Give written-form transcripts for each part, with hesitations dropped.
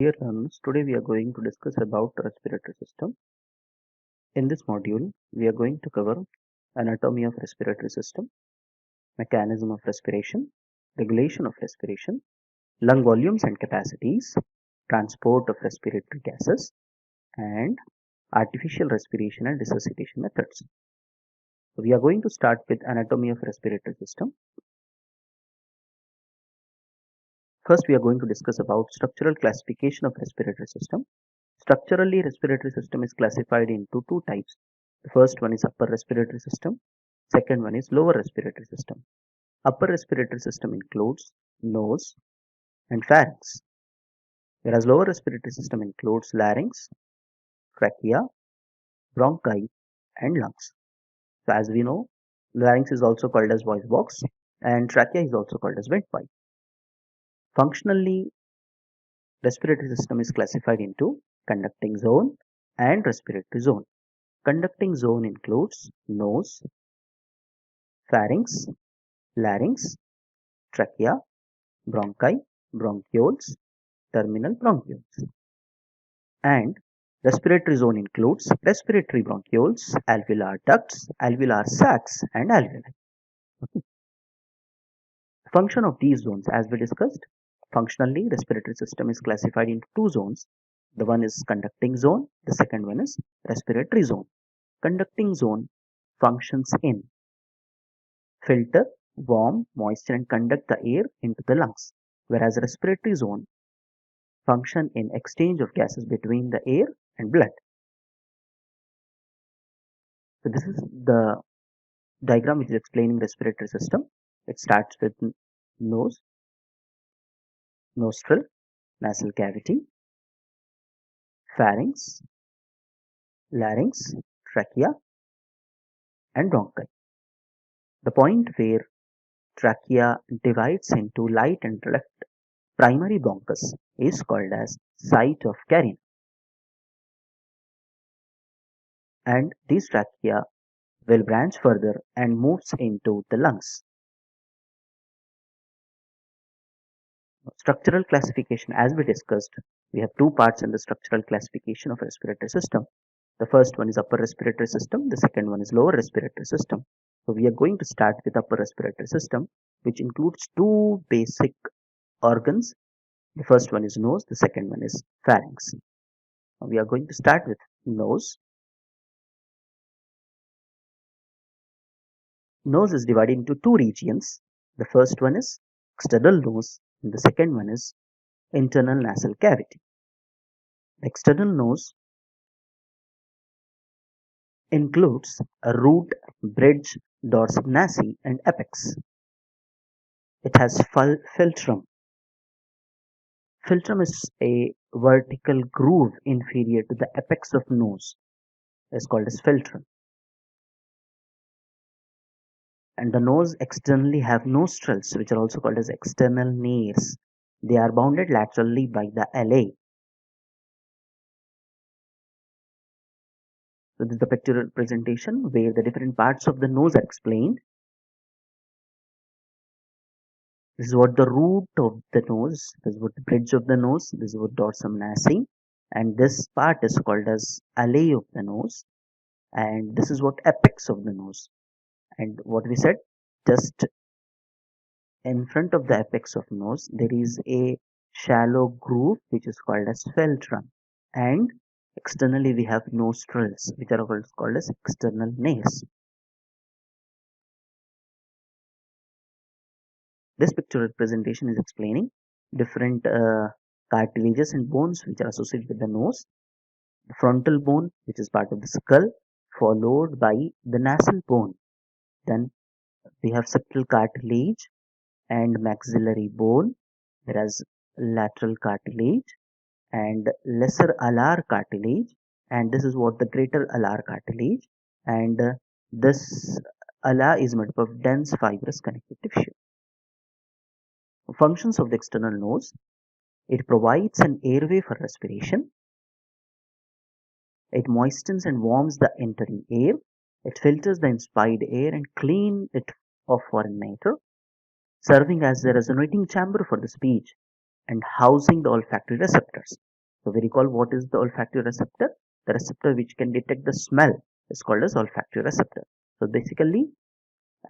Dear learners, today we are going to discuss about respiratory system. In this module, we are going to cover anatomy of respiratory system, mechanism of respiration, regulation of respiration, lung volumes and capacities, transport of respiratory gases, and artificial respiration and resuscitation methods. So we are going to start with anatomy of respiratory system. First, we are going to discuss about structural classification of respiratory system. Structurally, respiratory system is classified into two types. The first one is upper respiratory system. Second one is lower respiratory system. Upper respiratory system includes nose and pharynx, whereas lower respiratory system includes larynx, trachea, bronchi, and lungs. So as we know, larynx is also called as voice box and trachea is also called as windpipe. Functionally, respiratory system is classified into conducting zone and respiratory zone. Conducting zone includes nose, pharynx, larynx, trachea, bronchi, bronchioles, terminal bronchioles. And respiratory zone includes respiratory bronchioles, alveolar ducts, alveolar sacs, and alveoli. Okay. Function of these zones, as we discussed, functionally, respiratory system is classified into two zones. The one is conducting zone, the second one is respiratory zone. Conducting zone functions in filter, warm, moisture, and conduct the air into the lungs, whereas respiratory zone function in exchange of gases between the air and blood. So this is the diagram which is explaining respiratory system. It starts with nose, nostril, nasal cavity, pharynx, larynx, trachea, and bronchi. The point where trachea divides into right and left primary bronchus is called as site of carina. And this trachea will branch further and moves into the lungs. Structural classification, as we discussed, we have two parts in the structural classification of respiratory system. The first one is upper respiratory system, the second one is lower respiratory system. So we are going to start with upper respiratory system, which includes two basic organs. The first one is nose, the second one is pharynx. Now we are going to start with nose. Nose is divided into two regions. The first one is external nose and the second one is internal nasal cavity. The external nose includes a root, bridge, dorsum nasi, and apex. It has philtrum. Philtrum is a vertical groove inferior to the apex of nose. It's called as philtrum. And the nose externally have nostrils, which are also called as external nares. They are bounded laterally by the ala. So this is the pictorial representation where the different parts of the nose are explained. This is what the root of the nose, this is what the bridge of the nose, this is what dorsum nasi, and this part is called as alley of the nose, and this is what apex of the nose. And what we said, just in front of the apex of nose, there is a shallow groove which is called as philtrum, and externally we have nostrils which are called as external nares. This pictorial representation is explaining different cartilages and bones which are associated with the nose. The frontal bone, which is part of the skull, followed by the nasal bone. Then we have septal cartilage and maxillary bone, whereas lateral cartilage and lesser alar cartilage, and this is what the greater alar cartilage, and this ala is made up of dense fibrous connective tissue. Functions of the external nose: it provides an airway for respiration, it moistens and warms the entering air, it filters the inspired air and cleans it of foreign matter, serving as the resonating chamber for the speech and housing the olfactory receptors. So we recall what is the olfactory receptor. The receptor which can detect the smell is called as olfactory receptor. So basically,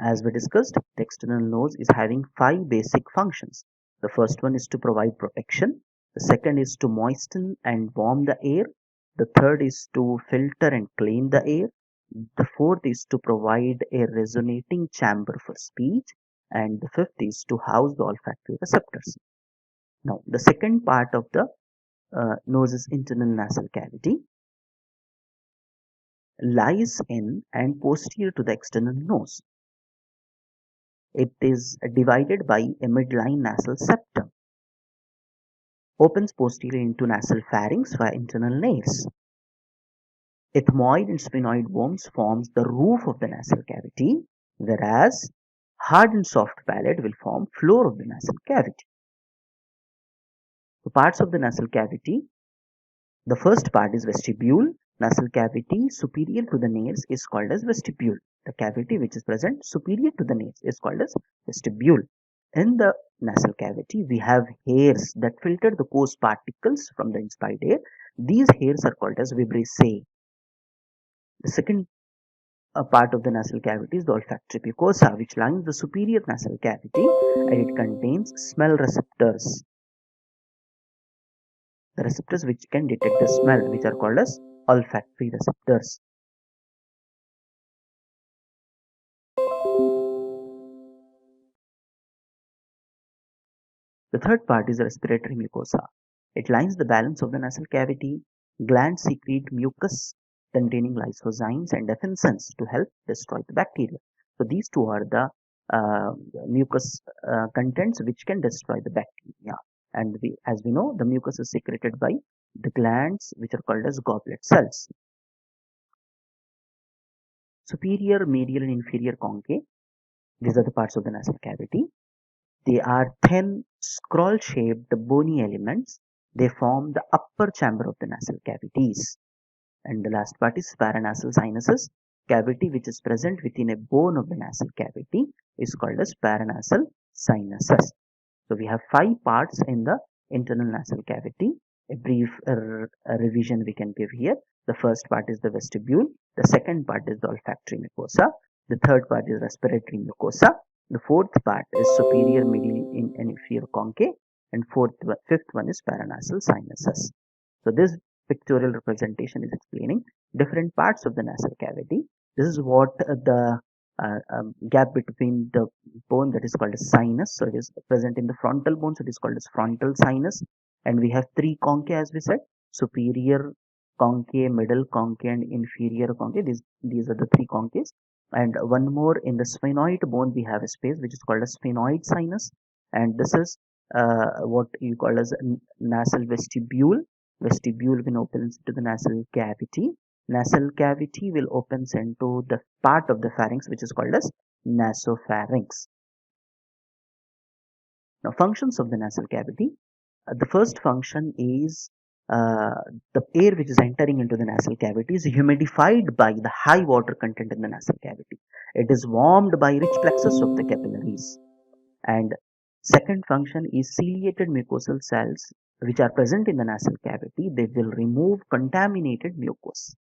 as we discussed, the external nose is having 5 basic functions. The first one is to provide protection. The second is to moisten and warm the air. The third is to filter and clean the air. The fourth is to provide a resonating chamber for speech. And the fifth is to house the olfactory receptors. Now, the second part of the nose's internal nasal cavity lies in and posterior to the external nose. It is divided by a midline nasal septum, opens posteriorly into nasal pharynx via internal nares. Ethmoid and sphenoid bones forms the roof of the nasal cavity, whereas hard and soft palate will form floor of the nasal cavity. So parts of the nasal cavity, the first part is vestibule. Nasal cavity superior to the nares is called as vestibule. The cavity which is present superior to the nares is called as vestibule. In the nasal cavity, we have hairs that filter the coarse particles from the inspired air. These hairs are called as vibrissae. The second part of the nasal cavity is the olfactory mucosa, which lines the superior nasal cavity, and it contains smell receptors. The receptors which can detect the smell, which are called as olfactory receptors. The third part is the respiratory mucosa. It lines the balance of the nasal cavity. Glands secrete mucus containing lysozymes and defensins to help destroy the bacteria. So these two are the mucus contents which can destroy the bacteria. And as we know, the mucus is secreted by the glands which are called as goblet cells. Superior, medial, and inferior conchae. These are the parts of the nasal cavity. They are thin, scroll-shaped bony elements. They form the upper chamber of the nasal cavities. And the last part is paranasal sinuses. Cavity which is present within a bone of the nasal cavity is called as paranasal sinuses. So we have 5 parts in the internal nasal cavity. A brief revision we can give here. The first part is the vestibule. The second part is the olfactory mucosa. The third part is respiratory mucosa. The fourth part is superior, middle, and inferior conchae. And fifth one is paranasal sinuses. So this pictorial representation is explaining different parts of the nasal cavity. This is what the gap between the bone that is called as sinus. So it is present in the frontal bone, so it is called as frontal sinus. And we have 3 conchae, as we said: superior conchae, middle conchae, and inferior conchae. These are the 3 conchaes. And one more, in the sphenoid bone we have a space which is called as sphenoid sinus, and this is what you call as nasal vestibule. Vestibule will opens into the nasal cavity. Nasal cavity will opens into the part of the pharynx which is called as nasopharynx. Now, functions of the nasal cavity. The first function is the air which is entering into the nasal cavity is humidified by the high water content in the nasal cavity. It is warmed by rich plexus of the capillaries. And second function is ciliated mucosal cells which are present in the nasal cavity. They will remove contaminated mucus.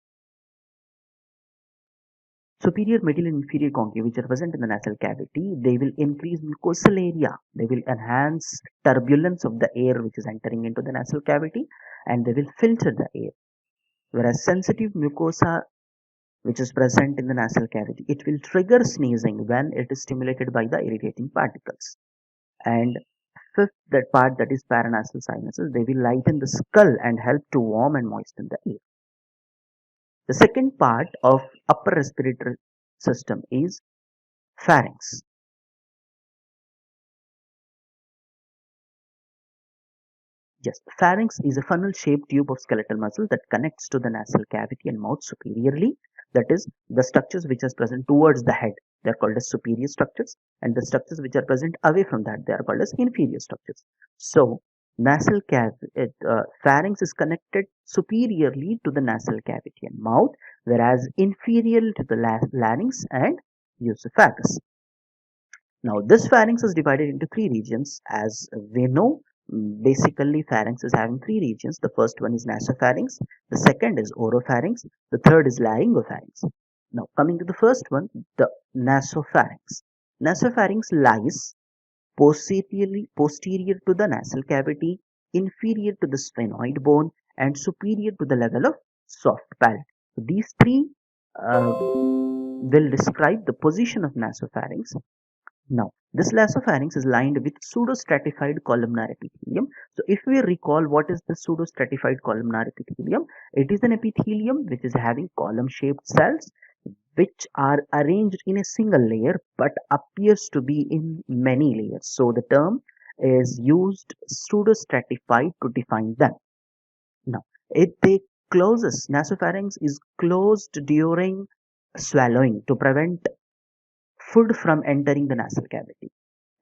Superior, middle, and inferior conchae which are present in the nasal cavity, they will increase mucosal area. They will enhance turbulence of the air which is entering into the nasal cavity, and they will filter the air. Whereas sensitive mucosa which is present in the nasal cavity, it will trigger sneezing when it is stimulated by the irritating particles. And fifth, that part that is paranasal sinuses, they will lighten the skull and help to warm and moisten the air. The second part of upper respiratory system is pharynx. Yes, pharynx is a funnel-shaped tube of skeletal muscle that connects to the nasal cavity and mouth superiorly. That is, the structures which are present towards the head, they are called as superior structures, and the structures which are present away from that, they are called as inferior structures. So, pharynx is connected superiorly to the nasal cavity and mouth, whereas inferior to the larynx and esophagus. Now, this pharynx is divided into 3 regions, as we know. Basically, pharynx is having three regions. The first one is nasopharynx, the second is oropharynx, the third is laryngopharynx. Now, coming to the first one, the nasopharynx. Nasopharynx lies posterior to the nasal cavity, inferior to the sphenoid bone, and superior to the level of soft palate. So these three will describe the position of nasopharynx. Now, this nasopharynx is lined with pseudostratified columnar epithelium. So, if we recall what is the pseudostratified columnar epithelium, it is an epithelium which is having column-shaped cells which are arranged in a single layer but appears to be in many layers. So, the term is used pseudostratified to define them. Now, it they closes nasopharynx is closed during swallowing to prevent food from entering the nasal cavity.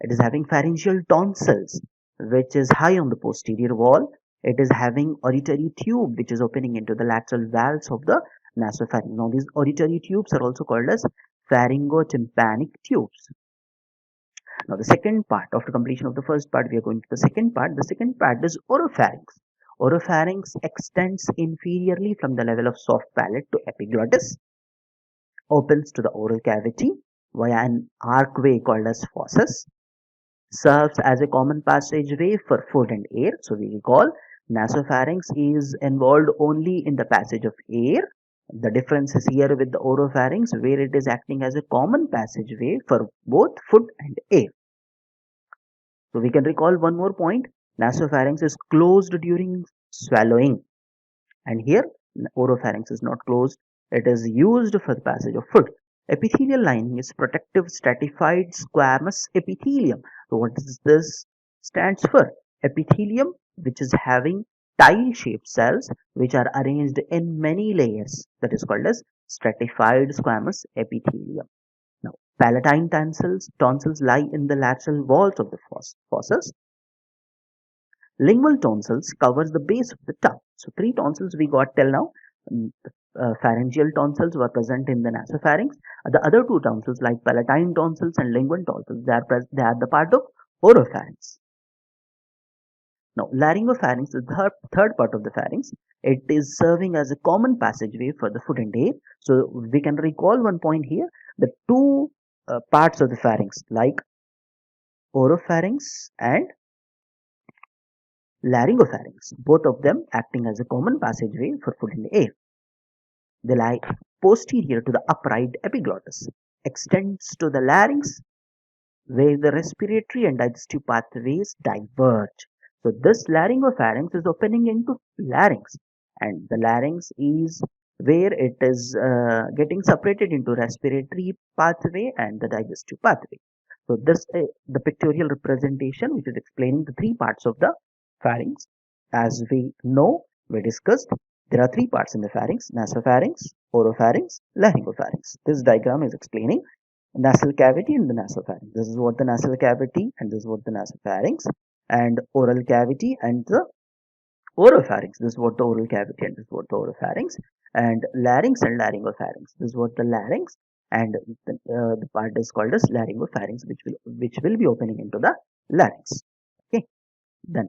It is having pharyngeal tonsils, which is high on the posterior wall. It is having auditory tube, which is opening into the lateral valves of the nasopharynx. Now, these auditory tubes are also called as pharyngotympanic tubes. Now, the second part, after completion of the first part, we are going to the second part. The second part is oropharynx. Oropharynx extends inferiorly from the level of soft palate to epiglottis, opens to the oral cavity via an archway called as fauces, serves as a common passageway for food and air. So we recall nasopharynx is involved only in the passage of air. The difference is here with the oropharynx where it is acting as a common passageway for both food and air. So we can recall one more point. Nasopharynx is closed during swallowing, and here oropharynx is not closed. It is used for the passage of food. Epithelial lining is protective stratified squamous epithelium. So what does this stands for? Epithelium which is having tile-shaped cells which are arranged in many layers. That is called as stratified squamous epithelium. Now, palatine tonsils lie in the lateral walls of the fauces. Lingual tonsils covers the base of the tongue. So three tonsils we got till now. Pharyngeal tonsils were present in the nasopharynx. The other two tonsils like palatine tonsils and lingual tonsils, they are the part of oropharynx. Now, laryngopharynx is the third part of the pharynx. It is serving as a common passageway for the food and air. So we can recall one point here. The two parts of the pharynx like oropharynx and laryngopharynx, both of them acting as a common passageway for food and air. They lie posterior to the upright epiglottis, extends to the larynx where the respiratory and digestive pathways diverge. So this laryngopharynx is opening into larynx, and the larynx is where it is getting separated into respiratory pathway and the digestive pathway. So this the pictorial representation which is explaining the three parts of the pharynx. As we know, we discussed, there are three parts in the pharynx: nasopharynx, oropharynx, laryngopharynx. This diagram is explaining nasal cavity and the nasopharynx. This is what the nasal cavity and this is what the nasopharynx, and oral cavity and the oropharynx. This is what the oral cavity and this is what the oropharynx, and larynx and laryngopharynx. This is what the larynx, and the part is called as laryngopharynx, which will be opening into the larynx. Okay, done.